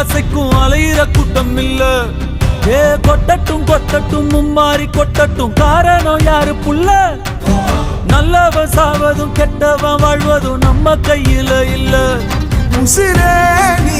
ஆசைக்கும் அலையிற கூட்டம் இல்ல. ஏ கொட்டட்டும் கொட்டட்டும் மும்மாறி கொட்டட்டும், காரணம் யாரு புள்ள? நல்லவன் சாவதும் கெட்டவன் வாழ்வதும் நம்ம கையில இல்ல. உசிரே நீ